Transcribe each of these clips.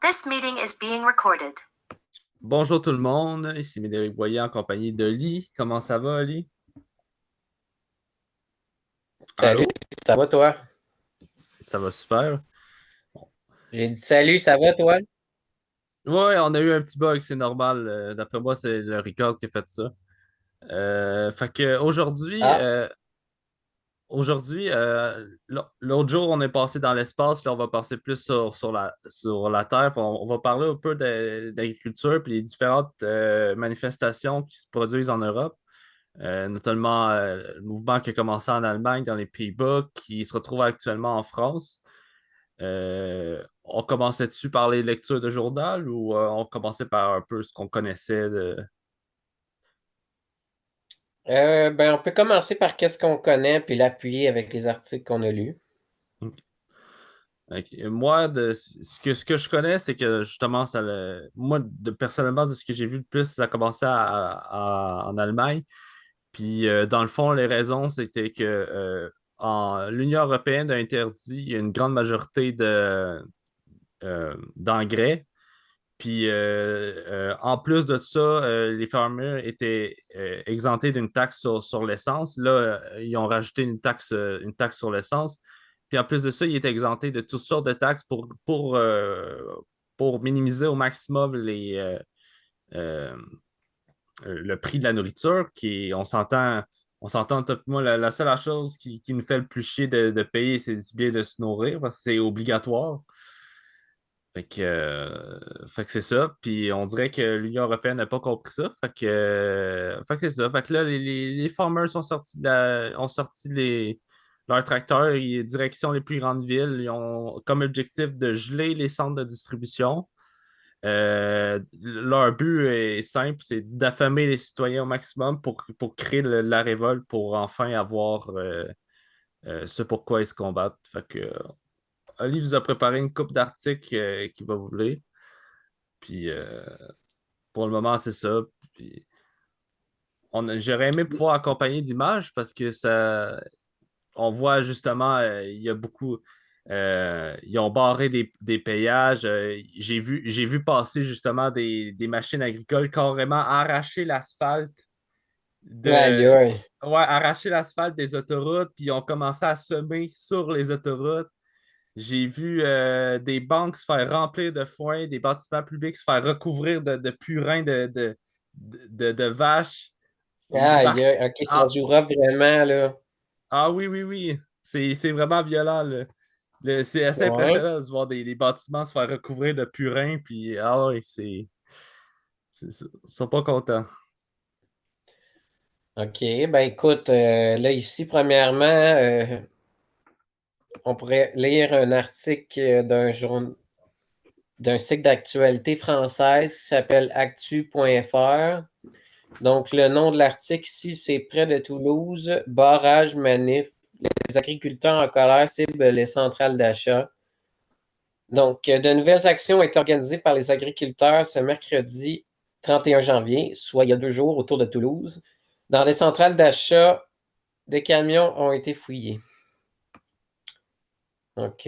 This meeting is being recorded. Bonjour tout le monde, ici Médéric Boyer en compagnie de Lee. Comment ça va, Lee? Salut, Allô? ça va toi? Ça va super. J'ai dit salut, ça va toi? Ouais, on a eu un petit bug, c'est normal. D'après moi, c'est le record qui a fait ça. Fait que Ah, l'autre jour, on est passé dans l'espace, là, on va passer plus sur la Terre. On va parler un peu d'agriculture et les différentes manifestations qui se produisent en Europe. Notamment le mouvement qui a commencé en Allemagne, dans les Pays-Bas, qui se retrouve actuellement en France. On commençait dessus par les lectures de journal ou on commençait par un peu ce qu'on connaissait de... on peut commencer par qu'est-ce qu'on connaît puis l'appuyer avec les articles qu'on a lus. Ok. Moi, ce que je connais, c'est que justement, personnellement, de ce que j'ai vu le plus, ça a commencé en Allemagne. Puis, dans le fond, les raisons, c'était que l'Union européenne a interdit une grande majorité d'engrais. Puis, en plus de ça, les farmers étaient exemptés d'une taxe sur l'essence. Là, ils ont rajouté une taxe sur l'essence. Puis, en plus de ça, ils étaient exemptés de toutes sortes de taxes pour minimiser au maximum euh, le prix de la nourriture. On s'entend, toi et moi, la seule chose qui nous fait le plus chier de payer, c'est bien de se nourrir parce que c'est obligatoire. Fait que c'est ça. Puis on dirait que l'Union européenne n'a pas compris ça. Fait que c'est ça. Fait que là, les farmers sont sortis ont sorti leurs tracteurs et direction les plus grandes villes. Ils ont comme objectif de geler les centres de distribution. Leur but est simple, c'est d'affamer les citoyens au maximum pour créer la révolte, pour enfin avoir ce pourquoi ils se combattent. Fait que Ali vous a préparé une coupe d'articles qu'il va vous lire. Puis pour le moment, c'est ça. Puis, j'aurais aimé pouvoir accompagner d'images parce que ça, on voit justement, il y a beaucoup. Ils ont barré des péages. J'ai vu passer justement des machines agricoles carrément arracher l'asphalte Aïe, de. aïe. Ouais, arracher l'asphalte des autoroutes, puis ils ont commencé à semer sur les autoroutes. J'ai vu des banques se faire remplir de foin, des bâtiments publics se faire recouvrir de purin de vaches. Ils Aïe, marquent. aïe. Ok, ça Ah, jouera vraiment, là. ah oui, oui, oui. C'est vraiment violent, là. C'est assez Ouais. impressionnant de se voir des bâtiments se faire recouvrir de purin, puis ah oui, ils sont pas contents. Ok, ben écoute, là ici, premièrement, on pourrait lire un article d'un site d'actualité française qui s'appelle actu.fr. Donc, le nom de l'article ici, c'est près de Toulouse, barrage manif. Les agriculteurs en colère ciblent les centrales d'achat. Donc, de nouvelles actions ont été organisées par les agriculteurs ce mercredi 31 janvier, soit il y a 2 jours, autour de Toulouse. Dans les centrales d'achat, des camions ont été fouillés. OK.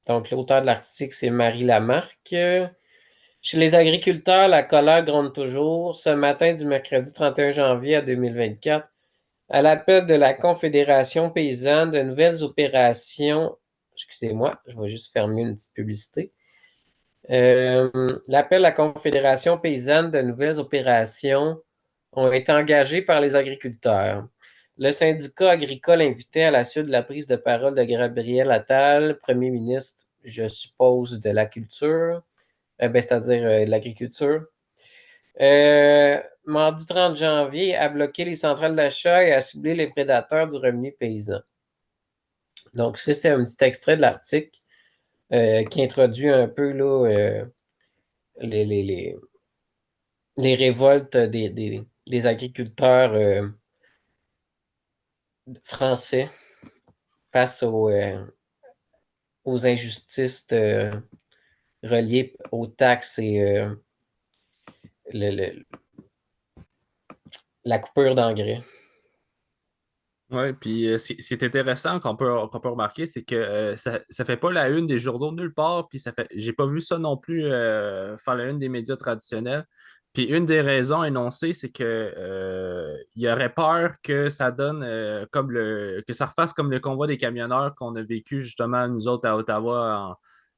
Donc, l'auteur de l'article, c'est Marie Lamarque. Chez les agriculteurs, la colère gronde toujours. Ce matin du mercredi 31 janvier à 2024, à l'appel de la Confédération paysanne, de nouvelles opérations. Excusez-moi, je vais juste fermer une petite publicité. L'appel à la Confédération paysanne de nouvelles opérations ont été engagés par les agriculteurs. Le syndicat agricole invité à la suite de la prise de parole de Gabriel Attal, premier ministre, je suppose, de la culture, c'est-à-dire de l'agriculture, mardi 30 janvier, a bloqué les centrales d'achat et a ciblé les prédateurs du revenu paysan. Donc, ça, c'est un petit extrait de l'article qui introduit un peu là, les, les, les, les révoltes des agriculteurs français face aux injustices reliées aux taxes et le- le- la coupure d'engrais. Ouais, puis ce qui est intéressant qu'on peut remarquer, c'est que ça fait pas la une des journaux nulle part, puis j'ai pas vu ça non plus faire la une des médias traditionnels. Puis une des raisons énoncées, c'est que il y aurait peur que ça donne que ça refasse comme le convoi des camionneurs qu'on a vécu justement nous autres à Ottawa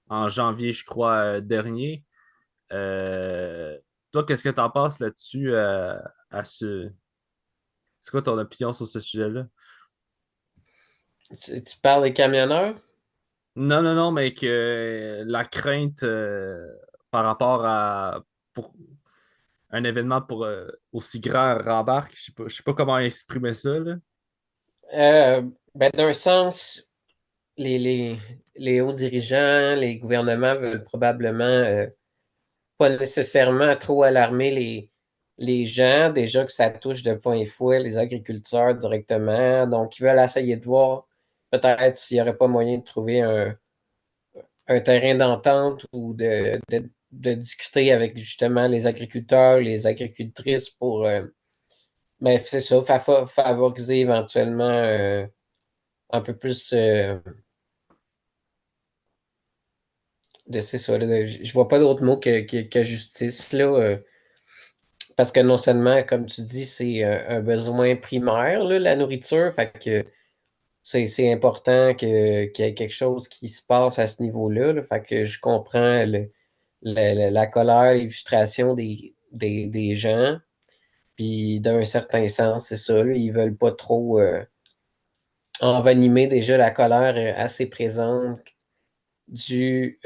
en janvier, je crois, dernier. Euh, Toi, qu'est-ce que tu en penses là-dessus à ce. C'est quoi ton opinion sur ce sujet-là? Tu parles des camionneurs? Non, non, non, mais que la crainte par rapport à pour un événement aussi grand rembarque, je sais pas comment exprimer ça, là. Euh, ben, d'un sens, les, les, les hauts dirigeants, les gouvernements veulent probablement pas nécessairement trop alarmer les gens, déjà que ça touche de plein fouet les agriculteurs directement. Donc, ils veulent essayer de voir peut-être s'il n'y aurait pas moyen de trouver un terrain d'entente ou de discuter avec justement les agriculteurs, les agricultrices pour ben, c'est ça, favoriser éventuellement un peu plus c'est ça, là, je vois pas d'autre mot que justice, là, parce que non seulement, comme tu dis, c'est un besoin primaire, là, la nourriture, fait que c'est important qu'il y ait quelque chose qui se passe à ce niveau-là, là, fait que je comprends la colère, les frustrations des gens, puis d'un certain sens, c'est ça, là, ils veulent pas trop envenimer déjà la colère assez présente du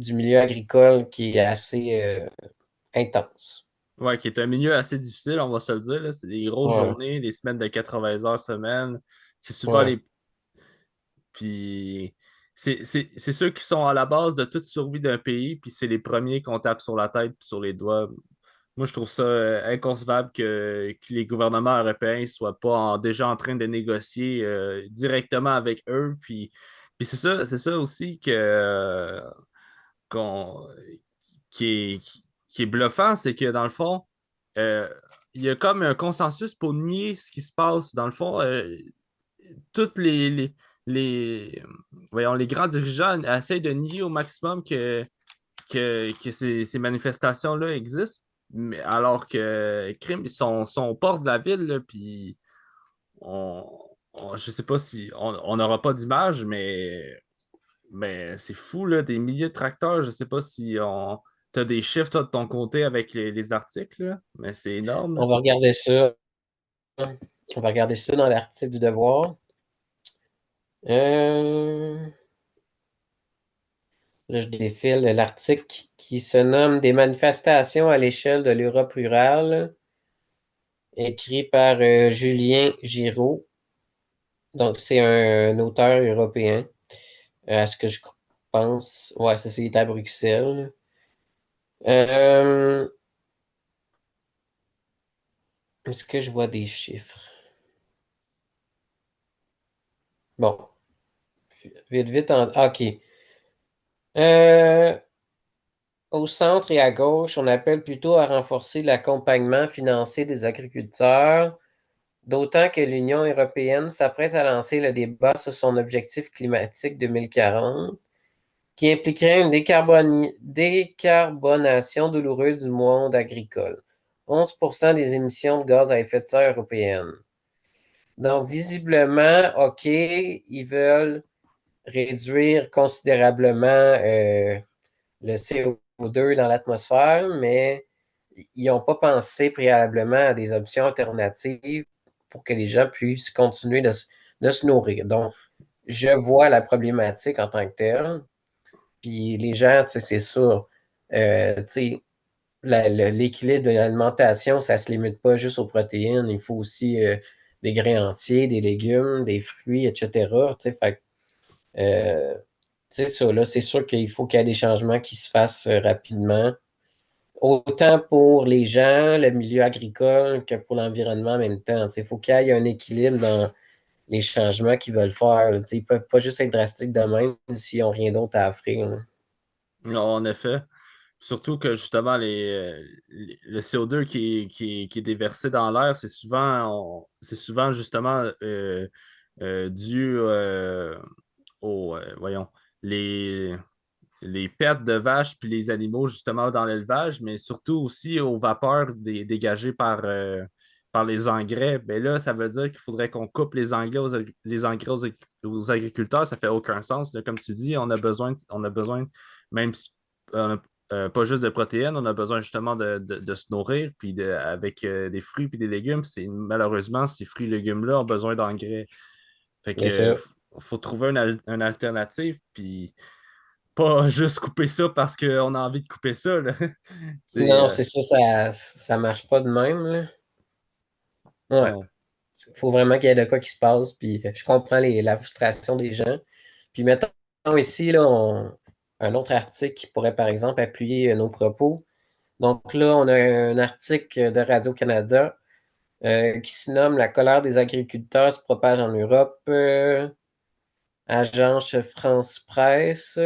milieu agricole qui est assez intense. Ouais, qui est un milieu assez difficile, on va se le dire, là. C'est des grosses Ouais, journées, des semaines de 80 heures semaine. C'est souvent ouais. les. Puis c'est ceux qui sont à la base de toute survie d'un pays, puis c'est les premiers qu'on tape sur la tête puis sur les doigts. Moi, je trouve ça inconcevable que les gouvernements européens soient pas déjà en train de négocier directement avec eux. Puis c'est ça aussi qu'on, qui est bluffant, c'est que dans le fond, euh, il y a comme un consensus pour nier ce qui se passe. Dans le fond, toutes les, voyons, les grands dirigeants essayent de nier au maximum que ces manifestations-là existent, mais alors que crime, ils sont au port de la ville, là, puis on, je sais pas si on n'aura pas d'image, mais c'est fou, là, des milliers de tracteurs. Je sais pas si tu as des chiffres, toi, de ton côté avec les articles, là, mais c'est énorme, là. On va regarder ça. On va regarder ça dans l'article du Devoir. Euh, Là, je défile l'article qui se nomme Des manifestations à l'échelle de l'Europe rurale, écrit par Julien Giraud. Donc, c'est un auteur européen, à ce que je pense. Ouais, ça, c'est à Bruxelles. Euh, Est-ce que je vois des chiffres? Bon, vite, vite. OK. Euh, Au centre et à gauche, on appelle plutôt à renforcer l'accompagnement financier des agriculteurs, d'autant que l'Union européenne s'apprête à lancer le débat sur son objectif climatique 2040, qui impliquerait une décarbonation douloureuse du monde agricole, 11% des émissions de gaz à effet de serre européennes. Donc, visiblement, OK, ils veulent réduire considérablement le CO2 dans l'atmosphère, mais ils n'ont pas pensé préalablement à des options alternatives pour que les gens puissent continuer de se nourrir. Donc, je vois la problématique en tant que telle. Puis les gens, tu sais, c'est sûr, tu sais, l'équilibre de l'alimentation, ça ne se limite pas juste aux protéines. Il faut aussi des grains entiers, des légumes, des fruits, etc. Tu sais, fait, c'est ça, là, c'est sûr qu'il faut qu'il y ait des changements qui se fassent rapidement, autant pour les gens, le milieu agricole, que pour l'environnement en même temps. Il faut qu'il y ait un équilibre dans les changements qu'ils veulent faire. Là. Ils ne peuvent pas juste être drastiques de même s'ils n'ont rien d'autre à offrir. Là. Non, en effet. Surtout que justement, le CO2 qui est déversé dans l'air, c'est souvent justement dû voyons, les, les pertes de vaches puis les animaux justement dans l'élevage, mais surtout aussi aux vapeurs dégagées par les engrais. Ben là, ça veut dire qu'il faudrait qu'on coupe les engrais aux agriculteurs. Ça fait aucun sens. Là, comme tu dis, on a besoin même si, pas juste de protéines, on a besoin justement de se nourrir puis avec des fruits puis des légumes. Malheureusement, ces fruits et légumes-là ont besoin d'engrais. Fait C'est que ça. faut trouver une alternative, puis pas juste couper ça parce qu'on a envie de couper ça, là. C'est, Non, c'est ça, ça marche pas de même, là. Ouais. non. Il faut vraiment qu'il y ait de quoi qui se passe, puis je comprends la frustration des gens. Puis mettons ici, là, un autre article qui pourrait, par exemple, appuyer nos propos. Donc là, on a un article de Radio-Canada qui se nomme La colère des agriculteurs se propage en Europe. Agence France Presse.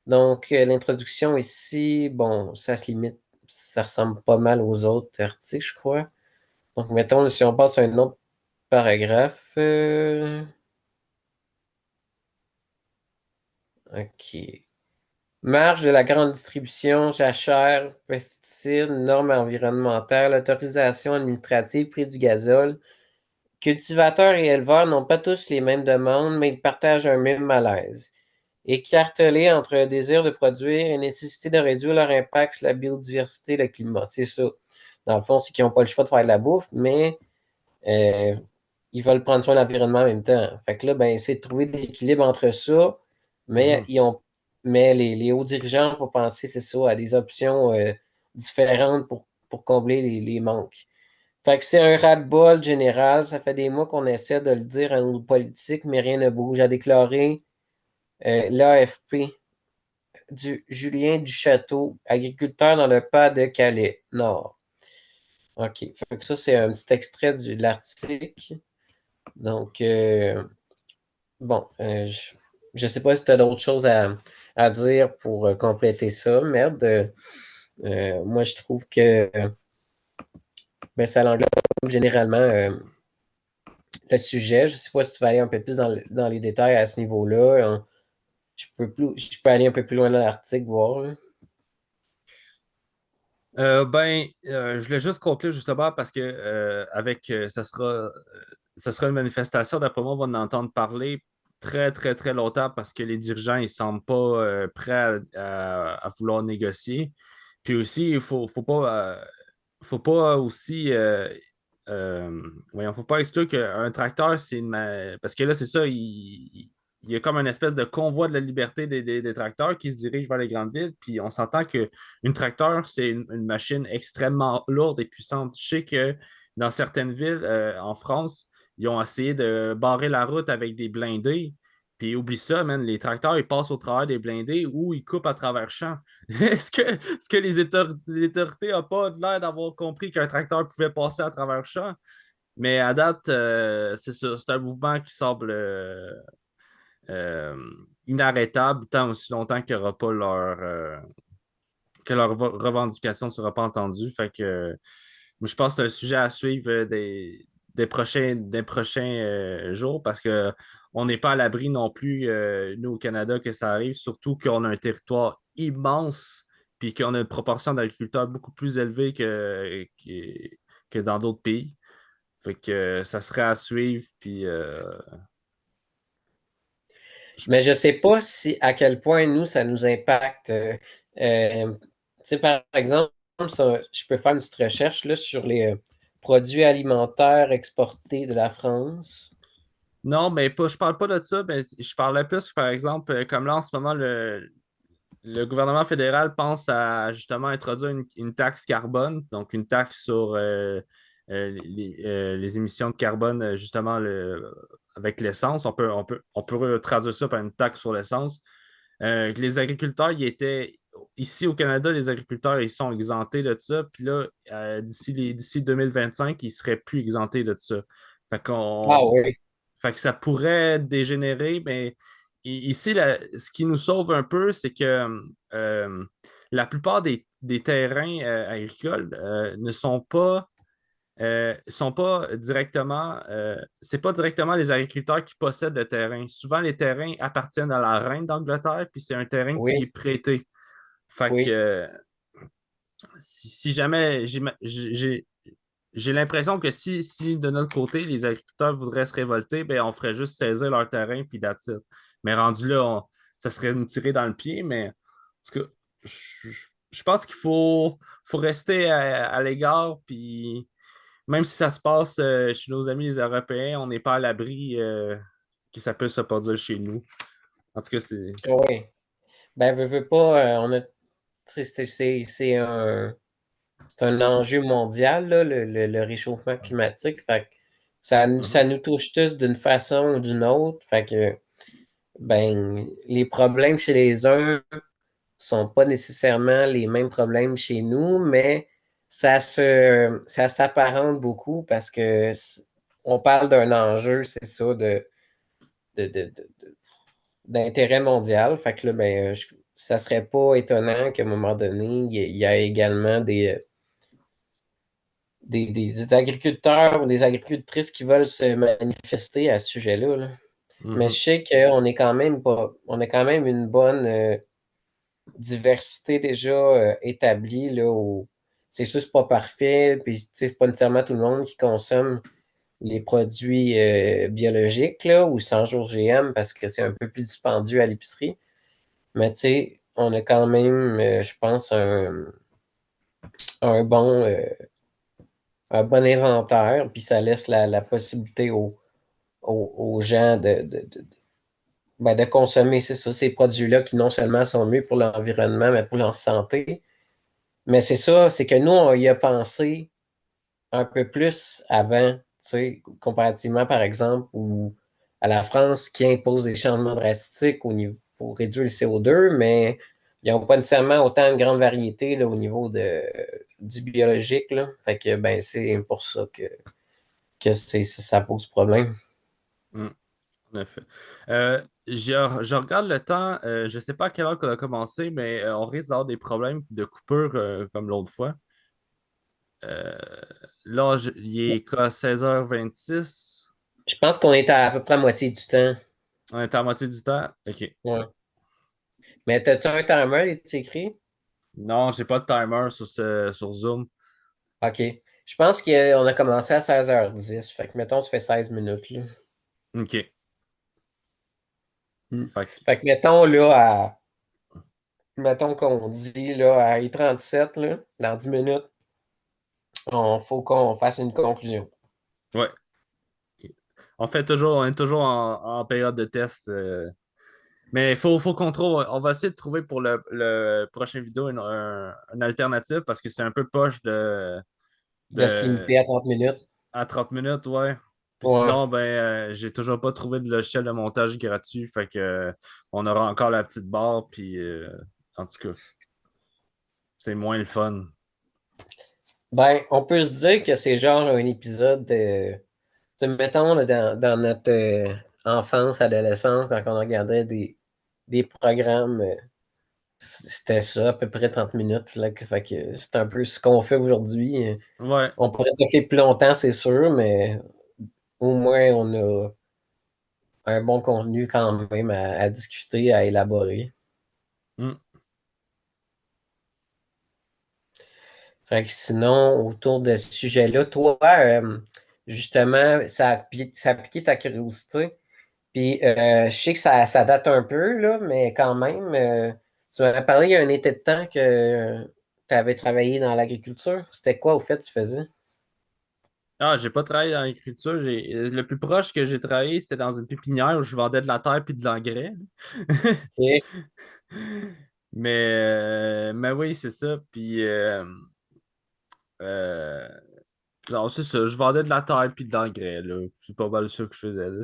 Donc, l'introduction ici, bon, ça se limite, ça ressemble pas mal aux autres articles, je crois. Donc, mettons, si on passe à un autre paragraphe. OK. Marge de la grande distribution, jachère, pesticides, normes environnementales, autorisation administrative, prix du gazole. Cultivateurs et éleveurs n'ont pas tous les mêmes demandes, mais ils partagent un même malaise. Écartelés entre un désir de produire et nécessité de réduire leur impact sur la biodiversité et le climat. C'est ça. Dans le fond, c'est qu'ils n'ont pas le choix de faire de la bouffe, mais euh, ils veulent prendre soin de l'environnement en même temps. Fait que là, ben, c'est de trouver l'équilibre entre ça, mais Mhm. les hauts dirigeants n'ont pas pensé, c'est ça, à des options différentes pour combler les manques. Fait que c'est un ras-de-bol général. Ça fait des mois qu'on essaie de le dire à nos politiques, mais rien ne bouge. A déclaré l'AFP du Julien Duchâteau, agriculteur dans le pas de Calais Nord. OK. Fait que ça, c'est un petit extrait de l'article. Donc, bon, je ne sais pas si tu as d'autres choses à dire pour compléter ça. Merde. Moi, je trouve que ben, ça englobe généralement le sujet. Je ne sais pas si tu vas aller un peu plus dans les détails à ce niveau-là. Je peux aller un peu plus loin dans l'article, voir. Là. Je voulais juste conclure justement parce que ça sera une manifestation, d'après moi, on va en entendre parler très, très, très longtemps parce que les dirigeants, ils ne semblent pas prêts à vouloir négocier. Puis aussi, faut pas aussi faut pas exclure qu'un tracteur, parce que là, c'est ça, il y a comme une espèce de convoi de la liberté des tracteurs qui se dirigent vers les grandes villes. Puis on s'entend qu'une tracteur, c'est une machine extrêmement lourde et puissante. Je sais que dans certaines villes en France, ils ont essayé de barrer la route avec des blindés. Puis oublie ça, man, les tracteurs, ils passent au travers des blindés ou ils coupent à travers champs. Est-ce que les autorités n'ont pas l'air d'avoir compris qu'un tracteur pouvait passer à travers champ? Mais à date, c'est ça, c'est un mouvement qui semble euh, inarrêtable tant aussi longtemps qu'il n'y aura pas que leur revendication ne sera pas entendue. Fait que moi, je pense que c'est un sujet à suivre des prochains jours parce que on n'est pas à l'abri non plus, nous, au Canada, que ça arrive, surtout qu'on a un territoire immense puis qu'on a une proportion d'agriculteurs beaucoup plus élevée que dans d'autres pays. Fait que ça serait à suivre, puis je- Mais je ne sais pas si à quel point nous, ça nous impacte. Tu sais, par exemple, je peux faire une petite recherche là, sur les produits alimentaires exportés de la France. non, mais pas, je parle pas de ça, mais je parlais plus, par exemple, comme là en ce moment, le gouvernement fédéral pense à justement introduire une taxe carbone, donc une taxe sur les émissions de carbone, justement, avec l'essence. On peut traduire ça par une taxe sur l'essence. Les agriculteurs, ici au Canada, les agriculteurs, ils sont exemptés de ça. Puis là, d'ici 2025, ils ne seraient plus exemptés de ça. Fait Ah qu'on, oui. fait que ça pourrait dégénérer, mais ici, ce qui nous sauve un peu, c'est que euh, la plupart des terrains agricoles ne sont pas directement, c'est pas directement les agriculteurs qui possèdent le terrain. Souvent, les terrains appartiennent à la reine d'Angleterre, puis c'est un terrain qui est Oui, prêté. Fait que oui. si jamais j'ai l'impression que si de notre côté, les agriculteurs voudraient se révolter, ben, on ferait juste saisir leur terrain puis that's it. Mais rendu là, ça serait nous tirer dans le pied, mais en tout cas, je pense faut rester à l'égard, puis même si ça se passe chez nos amis les Européens, on n'est pas à l'abri que ça peut se produire chez nous. En tout cas, c'est. Oui. Ben, veux pas, c'est un enjeu mondial, là, le réchauffement climatique. Fait que ça Mhm. nous touche tous d'une façon ou d'une autre. Fait que, ben, les problèmes chez les uns sont pas nécessairement les mêmes problèmes chez nous, mais ça s'apparente beaucoup parce que on parle d'un enjeu, c'est ça, de, de- de- d'intérêt mondial. Fait que là, ben, ça serait pas étonnant qu'à un moment donné, il y a également des agriculteurs ou des agricultrices qui veulent se manifester à ce sujet-là, là. Mais je Mhm. sais qu'on est quand même pas, on a quand même une bonne diversité déjà établie là, c'est juste pas parfait, puis tu sais, c'est pas nécessairement tout le monde qui consomme les produits biologiques là, ou sans jour GM parce que c'est un peu plus dispendieux à l'épicerie. Mais tu sais, on a quand même, je pense, un bon, euh, un bon inventaire, puis ça laisse la possibilité aux gens ben, de consommer, c'est ça, ces produits-là qui non seulement sont mieux pour l'environnement, mais pour leur santé. Mais c'est ça, c'est que nous, on y a pensé un peu plus avant, tu sais, comparativement, par exemple, à la France qui impose des changements drastiques au niveau, pour réduire le CO2, mais ils n'ont pas nécessairement autant de grande variété là, au niveau du biologique. Là. Fait que ben, c'est pour ça que ça pose problème. Mm. En effet. Je regarde le temps. Je ne sais pas à quelle heure qu'on a commencé, mais on risque d'avoir des problèmes de coupure comme l'autre fois. Euh, là, il est quoi, 16h26. Je pense qu'on est à peu près à moitié du temps. On est à moitié du temps. OK. Ouais. Mais t'as-tu un timer, es-tu écrit? Non, j'ai pas de timer sur Zoom. OK. Je pense qu'on a commencé à 16h10. Fait que, mettons, ça fait 16 minutes, là. OK. Hmm. Fait que- Fait que, mettons, là, mettons qu'on dit, là, à 37 là, dans 10 minutes, il faut qu'on fasse une conclusion. ouais. On est toujours en période de test. Mais faut qu'on trouve. On va essayer de trouver pour le prochain vidéo une alternative parce que c'est un peu poche De se de limiter à 30 minutes. à 30 minutes, ouais. Puis Ouais. sinon, ben, j'ai toujours pas trouvé de logiciel de montage gratuit. Fait que on aura encore la petite barre, puis en tout cas, c'est moins le fun. Ben, on peut se dire que c'est genre un épisode tu sais, mettons, là, dans notre enfance, adolescence, quand on regardait des programmes. C'était ça, à peu près 30 minutes. Là, fait que c'est un peu ce qu'on fait aujourd'hui. Ouais. On pourrait le faire plus longtemps, c'est sûr, mais au moins on a un bon contenu quand même à discuter, à élaborer. Hmm. Fait que sinon, autour de ce sujet-là, toi, justement, ça a piqué ta curiosité. Puis je sais que ça date un peu, là, mais quand même, tu m'avais parlé il y a un été de temps que tu avais travaillé dans l'agriculture. C'était quoi au fait tu faisais? Ah, j'ai pas travaillé dans l'écriture. Le plus proche que j'ai travaillé, c'était dans une pépinière où je vendais de la terre puis de l'engrais. Ok. Mais oui, c'est ça. Puis euh, non, c'est ça. Je vendais de la terre puis de l'engrais, là. C'est pas mal ça que je faisais, là.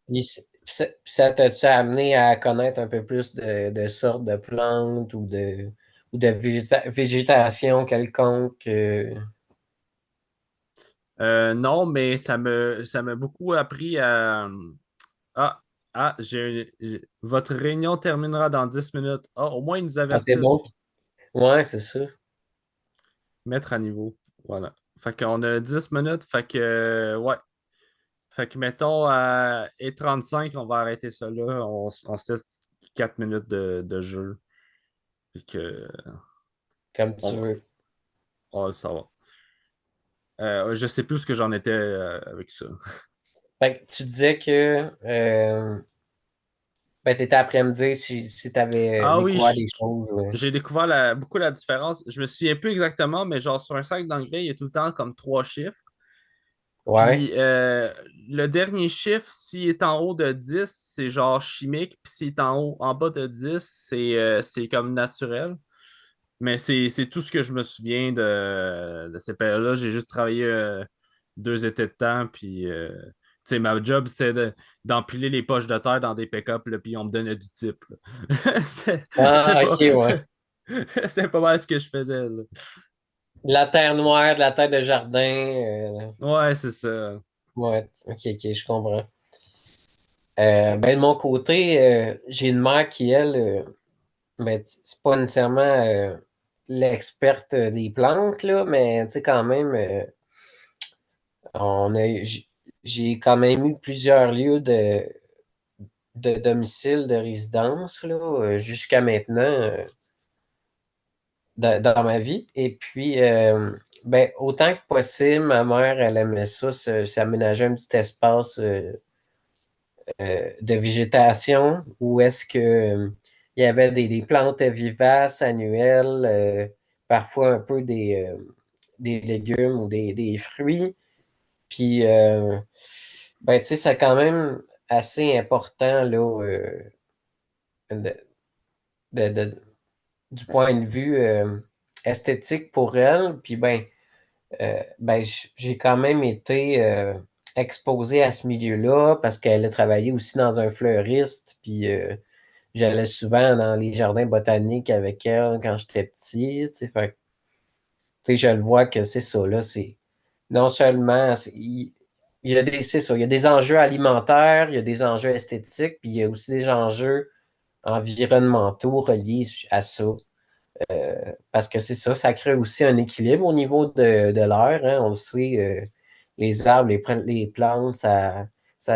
Puis ça t'a-tu amené à connaître un peu plus de sortes de plantes ou de végétation quelconque? Non, mais ça m'a beaucoup appris à. Ah, votre réunion terminera dans 10 minutes. Ah, au moins, ils nous Ah, c'est avertissent. bon. Ouais, c'est ça. Mettre à niveau. Voilà. Fait qu'on a 10 minutes. Fait que, ouais. Fait que, mettons, à 35 on va arrêter ça là. On se teste 4 minutes de jeu. Puis que, Comme tu on, veux. on va le savoir. Je sais plus ce que j'en étais avec ça. Fait que tu disais que ben, tu étais après me dire si tu avais Ah oui, découvert des choses. j'ai découvert beaucoup la différence. Je me souviens plus exactement, mais genre sur un sac d'engrais, il y a tout le temps comme 3 chiffres. Ouais. Puis le dernier chiffre, s'il est en haut de 10 c'est genre chimique. Puis s'il est en bas de 10 c'est comme naturel. Mais c'est tout ce que je me souviens de ces périodes-là. J'ai juste travaillé 2 étés de temps. Puis, tu sais, ma job, c'était d'empiler les poches de terre dans des pick-up, là, puis on me donnait du type. C'est Ah, ok, pas... ouais. c'est pas mal ce que je faisais, là. De la terre noire, de la terre de jardin. Ouais, c'est ça. Ouais, ok, je comprends. Ben, de mon côté, j'ai une mère qui, elle, ben, c'est pas nécessairement l'experte des plantes, là, mais tu sais, quand même, on a, j'ai quand même eu plusieurs lieux de domicile, de résidence, là, jusqu'à maintenant, dans ma vie. Et puis, ben, autant que possible, ma mère, elle aimait ça, s'aménager un petit espace de végétation où est-ce que il y avait des plantes vivaces, annuelles, parfois un peu des légumes ou des fruits. Puis, ben, tu sais, c'est quand même assez important là, de- de- du point de vue esthétique pour elle. Puis, ben, j'ai quand même été exposé à ce milieu-là parce qu'elle a travaillé aussi dans un fleuriste. Puis, j'allais souvent dans les jardins botaniques avec elle quand j'étais petit. Tu sais, fait que, tu sais, je le vois que c'est ça, là. C'est non seulement. Il y a c'est ça, il y a des enjeux alimentaires, il y a des enjeux esthétiques, puis il y a aussi des enjeux environnementaux reliés à ça. Parce que c'est ça, ça crée aussi un équilibre au niveau de l'air, hein. On le sait, les arbres, les plantes, ça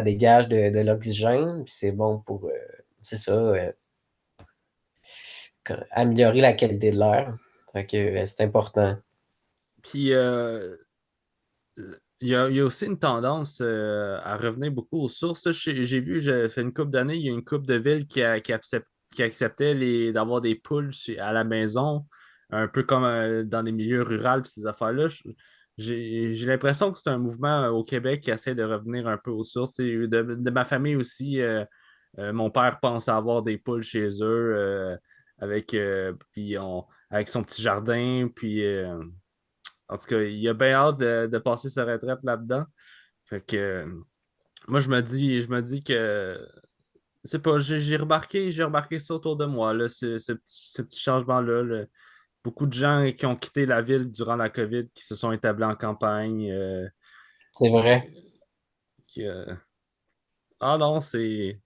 dégage de l'oxygène, puis c'est bon pour, c'est ça, améliorer la qualité de l'air. Fait que c'est important. Puis, il y a aussi une tendance à revenir beaucoup aux sources. J'ai vu, j'ai fait une couple d'années, il y a une couple de villes qui acceptaient d'avoir des poules à la maison, un peu comme dans les milieux ruraux, puis ces affaires-là. J'ai l'impression que c'est un mouvement au Québec qui essaie de revenir un peu aux sources. Tu sais, de ma famille aussi, mon père pense à avoir des poules chez eux avec son petit jardin, puis. En tout cas, il a bien hâte de passer sa retraite là-dedans. Fait que moi, je me dis que c'est pas, j'ai remarqué ça autour de moi, là, ce petit changement-là. Là. Beaucoup de gens qui ont quitté la ville durant la COVID, qui se sont établis en campagne. C'est vrai. Qui, ah non, tu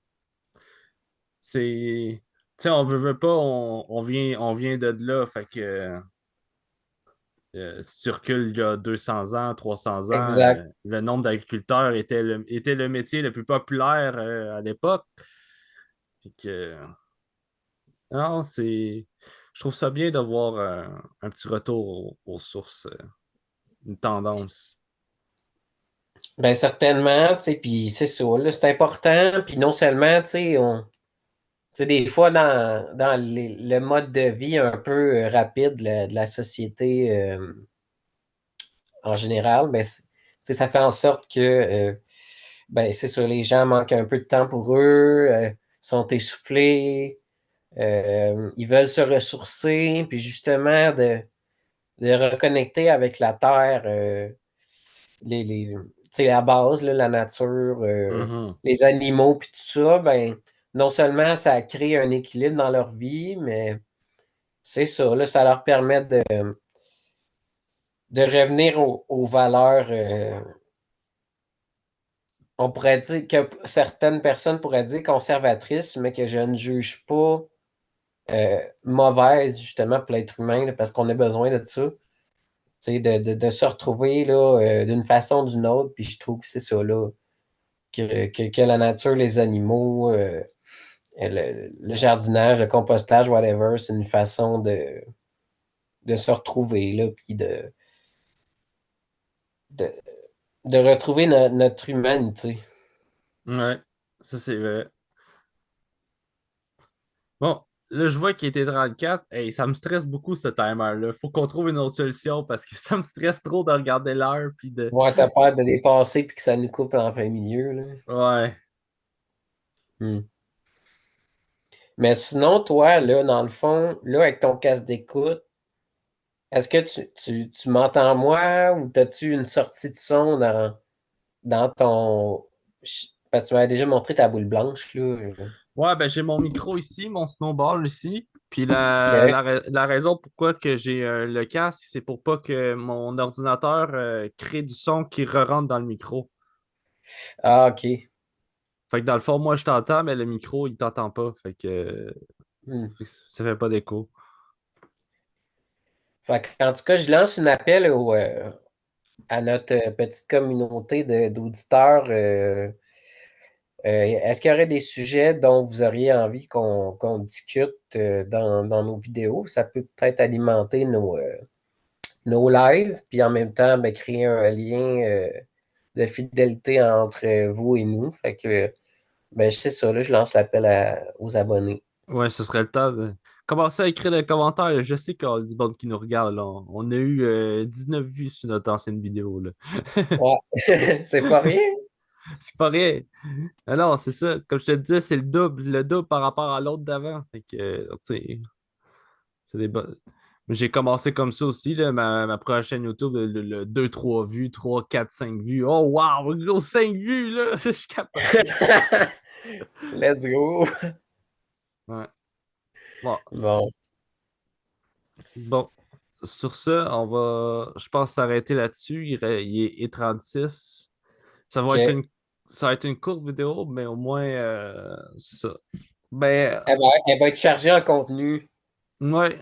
sais, veut pas, on vient de là. Fait que si tu recules il y a 200 ans, 300 ans, Exact. le nombre d'agriculteurs était le métier le plus populaire à l'époque. Fait que, non, je trouve ça bien de voir un petit retour aux sources, une tendance. Ben certainement, tu sais, puis c'est ça, là, c'est important. Puis non seulement, tu sais, tu sais, des fois, dans le mode de vie un peu rapide de la société en général, ben, tu sais, ça fait en sorte que, ben, c'est sûr, les gens manquent un peu de temps pour eux, sont essoufflés, ils veulent se ressourcer, puis justement, de reconnecter avec la terre, tu sais, la base, là, la nature, Mhm. les animaux, puis tout ça, ben, non seulement ça crée un équilibre dans leur vie, mais c'est ça, là, ça leur permet de revenir aux valeurs, on pourrait dire que certaines personnes pourraient dire conservatrices, mais que je ne juge pas mauvaise, justement, pour l'être humain, là, parce qu'on a besoin de ça. Tu sais, de se retrouver là, d'une façon ou d'une autre. Puis je trouve que c'est ça, là, que la nature, les animaux, le jardinage, le compostage, whatever, c'est une façon de se retrouver, là, puis de, de retrouver notre humanité. Ouais, ça c'est vrai. Bon, là, je vois qu'il était 34. Hey, ça me stresse beaucoup ce timer-là. Faut qu'on trouve une autre solution parce que ça me stresse trop de regarder l'heure puis de. Ouais, t'as peur de dépasser puis que ça nous coupe en plein milieu, là. Ouais. Hmm. Mais sinon, toi, là, dans le fond, là, avec ton casque d'écoute, est-ce que tu m'entends moi ou t'as-tu une sortie de son dans ton. Parce que tu m'avais déjà montré ta boule blanche, là. Ouais, ben j'ai mon micro ici, mon snowball ici. Puis OK. la raison pourquoi que j'ai le casque, c'est pour pas que mon ordinateur crée du son qui re-rentre dans le micro. Ah, OK. Fait que dans le fond, moi je t'entends, mais le micro, il t'entend pas. Hmm. Fait que ça fait pas d'écho. Fait en tout cas, je lance un appel à notre petite communauté d'auditeurs. Est-ce qu'il y aurait des sujets dont vous auriez envie qu'on discute dans nos vidéos? Ça peut peut-être alimenter nos lives, puis en même temps, ben, créer un lien de fidélité entre vous et nous. Fait que, ben, c'est ça, là, je lance l'appel aux abonnés. Ouais, ce serait le temps de commencer à écrire des commentaires. Je sais qu'il y a du monde qui nous regarde, là. On a eu 19 vues sur notre ancienne vidéo, là. Ouais, c'est pas rien. C'est pas rien. Ah non, c'est ça. Comme je te disais, c'est le double par rapport à l'autre d'avant. Fait que, tu sais, c'est des bonnes. J'ai commencé comme ça aussi, là, ma première chaîne YouTube, le 2-3 vues, 3 4 5 vues. Oh, wow, gros 5 vues, là! Je suis capoté. Let's go. Ouais. Bon, Bon, bon. Sur ça, je pense, s'arrêter là-dessus. Il est 36. Ça va être OK. une, ça va être une courte vidéo, mais au moins, c'est ça. Ben, Elle va être chargée en contenu. ouais.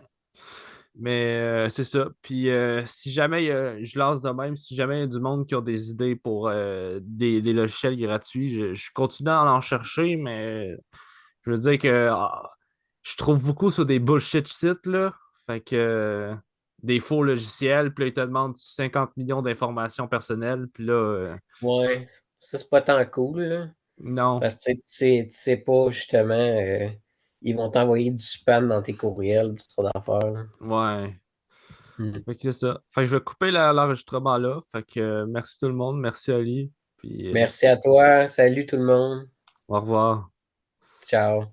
Mais c'est ça. Puis si jamais je lance de même, si jamais il y a du monde qui a des idées pour des logiciels gratuits, je continue à en chercher, mais je veux dire que je trouve beaucoup sur des bullshit sites, là. Fait que des faux logiciels, puis là, ils te demandent 50 millions d'informations personnelles, puis là, Ouais. Ça, c'est pas tant cool, là. non. Parce que tu sais pas, justement, ils vont t'envoyer du spam dans tes courriels, pis ce d'affaires, là. Ouais. Hmm. Fait que c'est ça. Fait que je vais couper l'enregistrement là. Fait que merci tout le monde. Merci Ali. Puis Merci à toi. Salut tout le monde. au revoir. Ciao.